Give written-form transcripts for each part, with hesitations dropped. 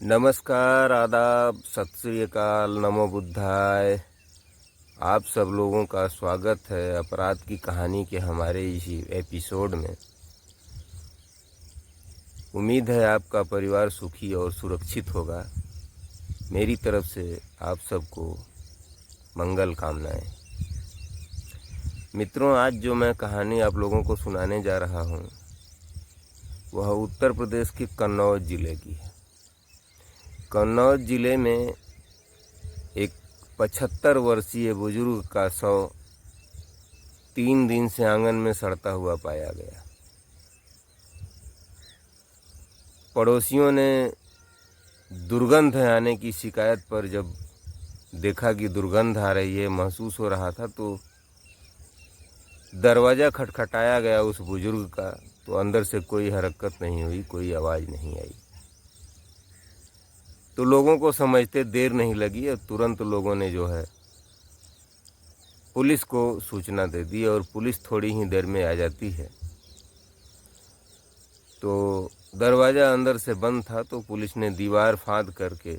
नमस्कार, आदाब, सत श्री अकाल, नमो बुद्धाय। आप सब लोगों का स्वागत है अपराध की कहानी के हमारे इसी एपिसोड में। उम्मीद है आपका परिवार सुखी और सुरक्षित होगा। मेरी तरफ से आप सबको मंगल कामनाएं। मित्रों, आज जो मैं कहानी आप लोगों को सुनाने जा रहा हूँ वह उत्तर प्रदेश के कन्नौज ज़िले की है। कन्नौज ज़िले में एक 75 वर्षीय बुजुर्ग का शव 3 दिन से आंगन में सड़ता हुआ पाया गया। पड़ोसियों ने दुर्गंध आने की शिकायत पर जब देखा कि दुर्गंध आ रही है, महसूस हो रहा था, तो दरवाज़ा खटखटाया गया उस बुजुर्ग का, तो अंदर से कोई हरकत नहीं हुई, कोई आवाज़ नहीं आई। तो लोगों को समझते देर नहीं लगी और तुरंत लोगों ने जो है पुलिस को सूचना दे दी और पुलिस थोड़ी ही देर में आ जाती है। तो दरवाज़ा अंदर से बंद था, तो पुलिस ने दीवार फांद करके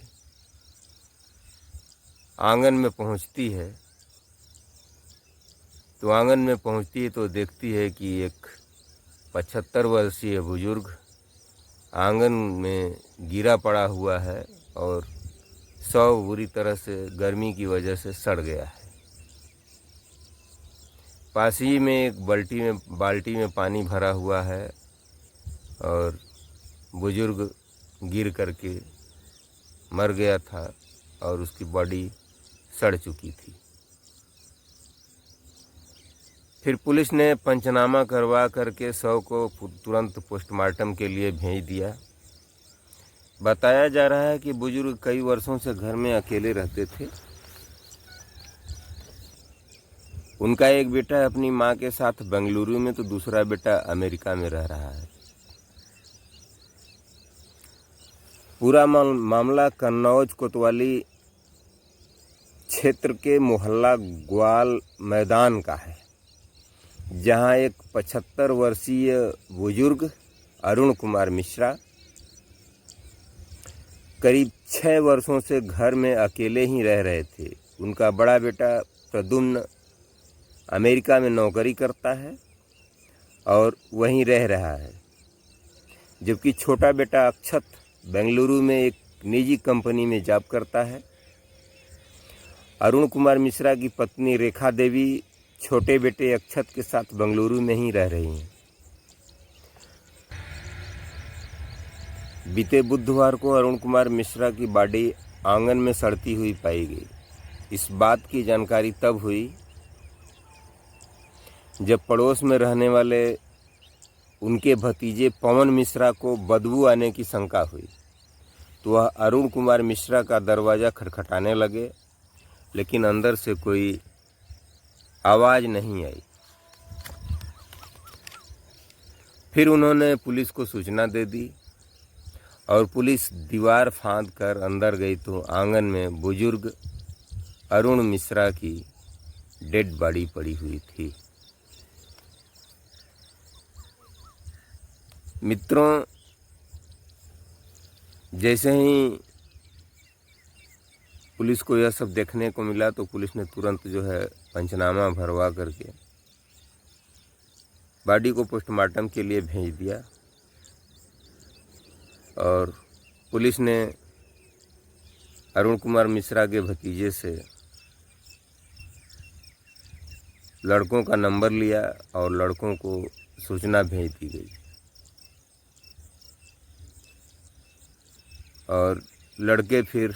आंगन में पहुंचती है। तो आंगन में पहुंचती है तो देखती है कि एक 75 वर्षीय बुजुर्ग आंगन में गिरा पड़ा हुआ है और शव बुरी तरह से गर्मी की वजह से सड़ गया है। पास ही में एक बाल्टी में पानी भरा हुआ है और बुजुर्ग गिर करके मर गया था और उसकी बॉडी सड़ चुकी थी। फिर पुलिस ने पंचनामा करवा करके शव को तुरंत पोस्टमार्टम के लिए भेज दिया। बताया जा रहा है कि बुजुर्ग कई वर्षों से घर में अकेले रहते थे। उनका एक बेटा है अपनी माँ के साथ बेंगलुरु में, तो दूसरा बेटा अमेरिका में रह रहा है। पूरा मामला कन्नौज कोतवाली क्षेत्र के मोहल्ला ग्वाल मैदान का है, जहां एक 75 वर्षीय बुजुर्ग अरुण कुमार मिश्रा करीब 6 वर्षों से घर में अकेले ही रह रहे थे। उनका बड़ा बेटा प्रद्युम्न अमेरिका में नौकरी करता है और वहीं रह रहा है, जबकि छोटा बेटा अक्षत बेंगलुरु में एक निजी कंपनी में जॉब करता है। अरुण कुमार मिश्रा की पत्नी रेखा देवी छोटे बेटे अक्षत के साथ बेंगलुरु में ही रह रही हैं। बीते बुधवार को अरुण कुमार मिश्रा की बॉडी आंगन में सड़ती हुई पाई गई। इस बात की जानकारी तब हुई जब पड़ोस में रहने वाले उनके भतीजे पवन मिश्रा को बदबू आने की शंका हुई, तो वह अरुण कुमार मिश्रा का दरवाज़ा खटखटाने लगे, लेकिन अंदर से कोई आवाज़ नहीं आई। फिर उन्होंने पुलिस को सूचना दे दी और पुलिस दीवार फांद कर अंदर गई, तो आंगन में बुजुर्ग अरुण मिश्रा की डेड बॉडी पड़ी हुई थी। मित्रों, जैसे ही पुलिस को यह सब देखने को मिला, तो पुलिस ने तुरंत जो है पंचनामा भरवा करके बॉडी को पोस्टमार्टम के लिए भेज दिया और पुलिस ने अरुण कुमार मिश्रा के भतीजे से लड़कों का नंबर लिया और लड़कों को सूचना भेज दी गई और लड़के फिर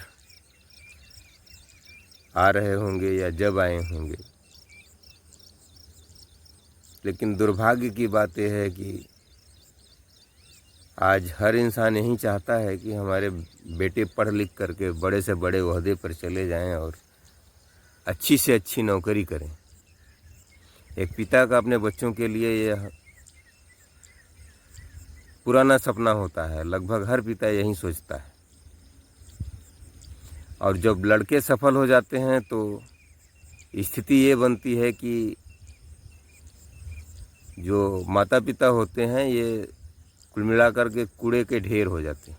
आ रहे होंगे या जब आए होंगे। लेकिन दुर्भाग्य की बात यह है कि आज हर इंसान यही चाहता है कि हमारे बेटे पढ़ लिख करके बड़े से बड़े ओहदे पर चले जाएं और अच्छी से अच्छी नौकरी करें। एक पिता का अपने बच्चों के लिए यह पुराना सपना होता है। लगभग हर पिता यही सोचता है। और जब लड़के सफल हो जाते हैं तो स्थिति ये बनती है कि जो माता पिता होते हैं ये कुल मिलाकर के कूड़े के ढेर हो जाते हैं।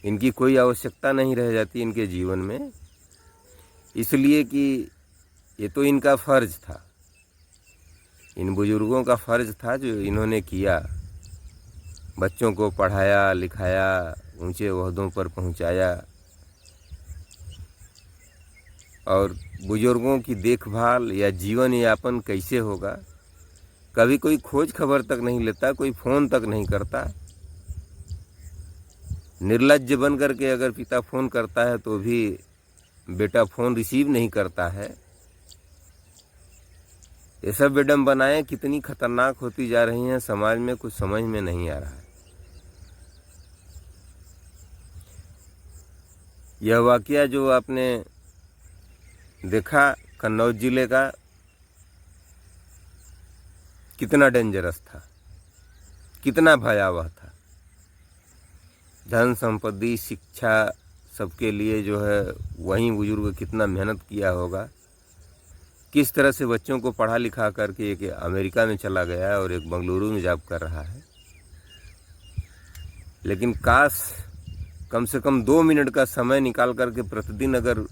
इनकी कोई आवश्यकता नहीं रह जाती इनके जीवन में, इसलिए कि ये तो इनका फ़र्ज़ था, इन बुज़ुर्गों का फ़र्ज़ था जो इन्होंने किया, बच्चों को पढ़ाया लिखाया, ऊंचे ओहदों पर पहुंचाया और बुज़ुर्गों की देखभाल या जीवन यापन कैसे होगा, कभी कोई खोज खबर तक नहीं लेता, कोई फ़ोन तक नहीं करता। निर्लज्ज बन करके अगर पिता फ़ोन करता है तो भी बेटा फ़ोन रिसीव नहीं करता है। ये सब विडंबनाएं कितनी खतरनाक होती जा रही हैं समाज में, कुछ समझ में नहीं आ रहा है। यह वाक़या जो आपने देखा कन्नौज ज़िले का, कितना डेंजरस था, कितना भयावह था। धन संपत्ति शिक्षा सबके लिए जो है वहीं बुजुर्ग कितना मेहनत किया होगा, किस तरह से बच्चों को पढ़ा लिखा करके एक अमेरिका में चला गया और एक बंगलुरु में जॉब कर रहा है। लेकिन काश कम से कम 2 मिनट का समय निकाल करके प्रतिदिन अगर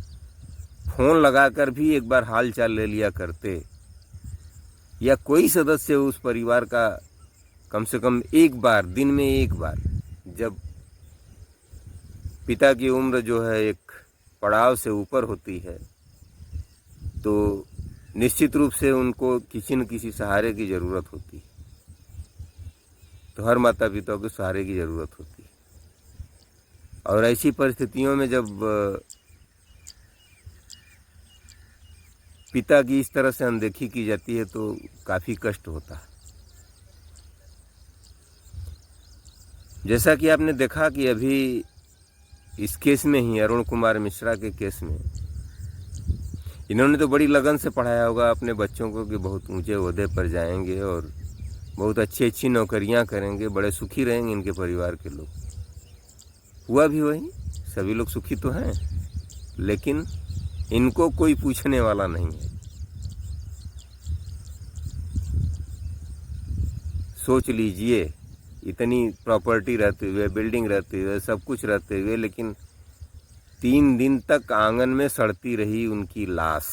फ़ोन लगाकर भी एक बार हाल चाल ले लिया करते, या कोई सदस्य उस परिवार का कम से कम एक बार, दिन में एक बार, जब पिता की उम्र जो है एक पड़ाव से ऊपर होती है तो निश्चित रूप से उनको किसी न किसी सहारे की ज़रूरत होती है। तो हर माता पिता को सहारे की ज़रूरत होती है, और ऐसी परिस्थितियों में जब पिता की इस तरह से अनदेखी की जाती है तो काफ़ी कष्ट होता है। जैसा कि आपने देखा कि अभी इस केस में ही, अरुण कुमार मिश्रा के केस में, इन्होंने तो बड़ी लगन से पढ़ाया होगा अपने बच्चों को कि बहुत ऊंचे ओहदे पर जाएंगे और बहुत अच्छी अच्छी नौकरियां करेंगे, बड़े सुखी रहेंगे इनके परिवार के लोग। हुआ भी वही, सभी लोग सुखी तो हैं, लेकिन इनको कोई पूछने वाला नहीं है। सोच लीजिए, इतनी प्रॉपर्टी रहते हुए, बिल्डिंग रहते हुए, सब कुछ रहते हुए, लेकिन 3 दिन तक आंगन में सड़ती रही उनकी लाश।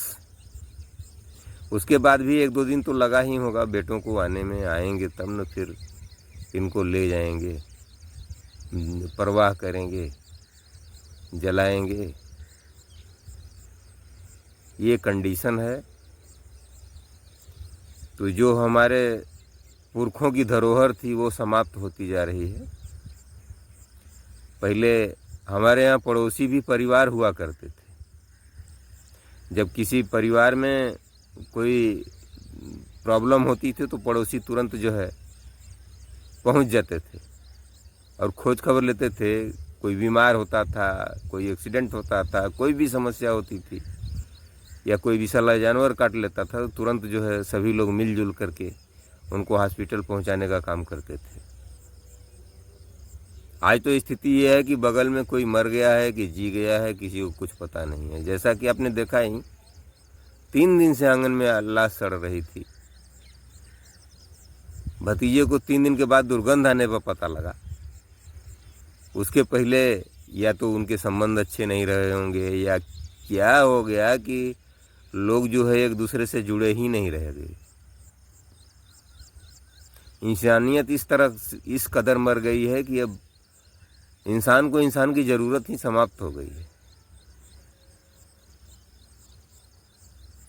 उसके बाद भी 1-2 दिन तो लगा ही होगा बेटों को आने में, आएंगे तब न फिर इनको ले जाएंगे, परवाह करेंगे, जलाएंगे। ये कंडीशन है। तो जो हमारे पुरखों की धरोहर थी वो समाप्त होती जा रही है। पहले हमारे यहाँ पड़ोसी भी परिवार हुआ करते थे। जब किसी परिवार में कोई प्रॉब्लम होती थी तो पड़ोसी तुरंत जो है पहुंच जाते थे और खोज खबर लेते थे। कोई बीमार होता था, कोई एक्सीडेंट होता था, कोई भी समस्या होती थी, या कोई विषैला जानवर काट लेता था तो तुरंत जो है सभी लोग मिलजुल करके उनको हॉस्पिटल पहुंचाने का काम करते थे। आज तो स्थिति ये है कि बगल में कोई मर गया है कि जी गया है, किसी को कुछ पता नहीं है। जैसा कि आपने देखा ही, 3 दिन से आंगन में लाश सड़ रही थी। भतीजे को 3 दिन के बाद दुर्गंध आने पर पता लगा। उसके पहले या तो उनके संबंध अच्छे नहीं रहे होंगे, या क्या हो गया कि लोग जो है एक दूसरे से जुड़े ही नहीं रह गए। इंसानियत इस तरह इस कदर मर गई है कि अब इंसान को इंसान की ज़रूरत ही समाप्त हो गई है।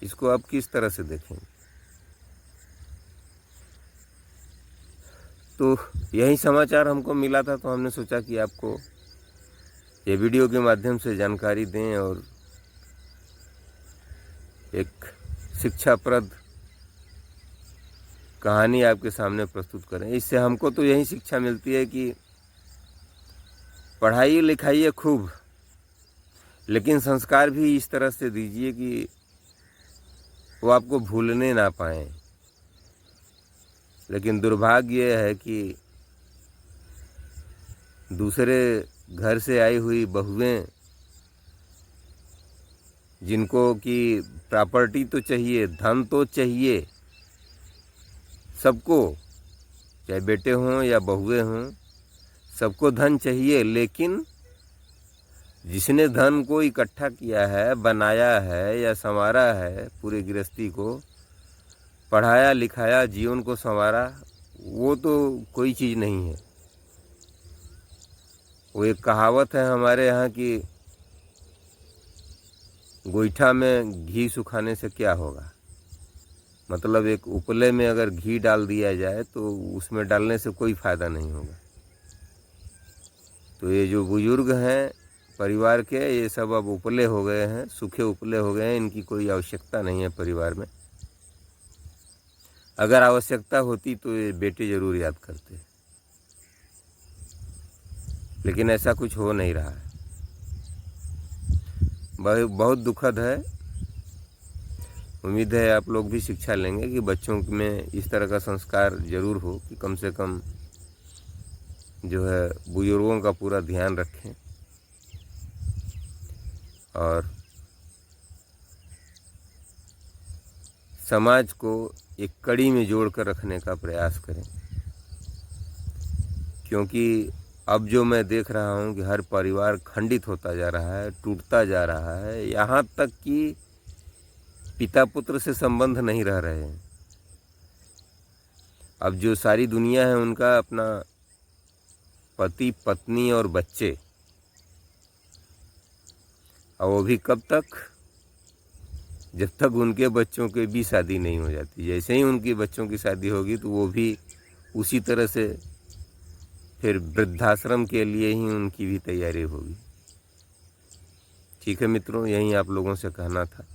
इसको आप किस तरह से देखेंगे? तो यही समाचार हमको मिला था, तो हमने सोचा कि आपको ये वीडियो के माध्यम से जानकारी दें और एक शिक्षाप्रद कहानी आपके सामने प्रस्तुत करें। इससे हमको तो यही शिक्षा मिलती है कि पढ़ाइए लिखाइए खूब, लेकिन संस्कार भी इस तरह से दीजिए कि वो आपको भूलने ना पाएं। लेकिन दुर्भाग्य है कि दूसरे घर से आई हुई बहुएं, जिनको कि प्रॉपर्टी तो चाहिए, धन तो चाहिए सबको, चाहे बेटे हों या बहुएं हों, सबको धन चाहिए, लेकिन जिसने धन को इकट्ठा किया है, बनाया है या संवारा है, पूरे गृहस्थी को पढ़ाया लिखाया, जीवन को संवारा, वो तो कोई चीज़ नहीं है। वो एक कहावत है हमारे यहाँ की, गोईठा में घी सुखाने से क्या होगा। मतलब एक उपले में अगर घी डाल दिया जाए तो उसमें डालने से कोई फ़ायदा नहीं होगा। तो ये जो बुजुर्ग हैं परिवार के, ये सब अब उपले हो गए हैं, सूखे उपले हो गए हैं, इनकी कोई आवश्यकता नहीं है परिवार में। अगर आवश्यकता होती तो ये बेटे ज़रूर याद करते, लेकिन ऐसा कुछ हो नहीं रहा है। बहुत दुखद है। उम्मीद है आप लोग भी शिक्षा लेंगे कि बच्चों में इस तरह का संस्कार ज़रूर हो कि कम से कम जो है बुजुर्गों का पूरा ध्यान रखें और समाज को एक कड़ी में जोड़कर रखने का प्रयास करें। क्योंकि अब जो मैं देख रहा हूँ कि हर परिवार खंडित होता जा रहा है, टूटता जा रहा है, यहाँ तक कि पिता पुत्र से संबंध नहीं रह रहे हैं। अब जो सारी दुनिया है उनका अपना पति पत्नी और बच्चे, और वो भी कब तक, जब तक उनके बच्चों की भी शादी नहीं हो जाती। जैसे ही उनकी बच्चों की शादी होगी तो वो भी उसी तरह से फिर वृद्धाश्रम के लिए ही उनकी भी तैयारी होगी। ठीक है मित्रों, यही आप लोगों से कहना था।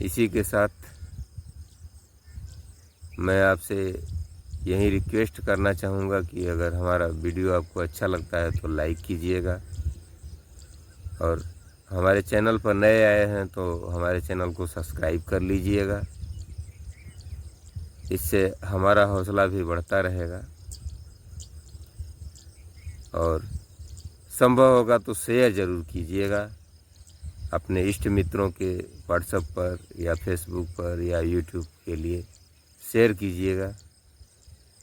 इसी के साथ मैं आपसे यही रिक्वेस्ट करना चाहूँगा कि अगर हमारा वीडियो आपको अच्छा लगता है तो लाइक कीजिएगा, और हमारे चैनल पर नए आए हैं तो हमारे चैनल को सब्सक्राइब कर लीजिएगा। इससे हमारा हौसला भी बढ़ता रहेगा, और संभव होगा तो शेयर ज़रूर कीजिएगा अपने इष्ट मित्रों के व्हाट्सएप पर या फेसबुक पर या यूट्यूब के लिए शेयर कीजिएगा।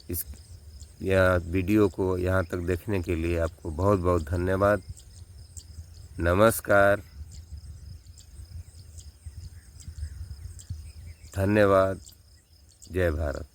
इस वीडियो को यहाँ तक देखने के लिए आपको बहुत बहुत धन्यवाद। नमस्कार, धन्यवाद, जय भारत।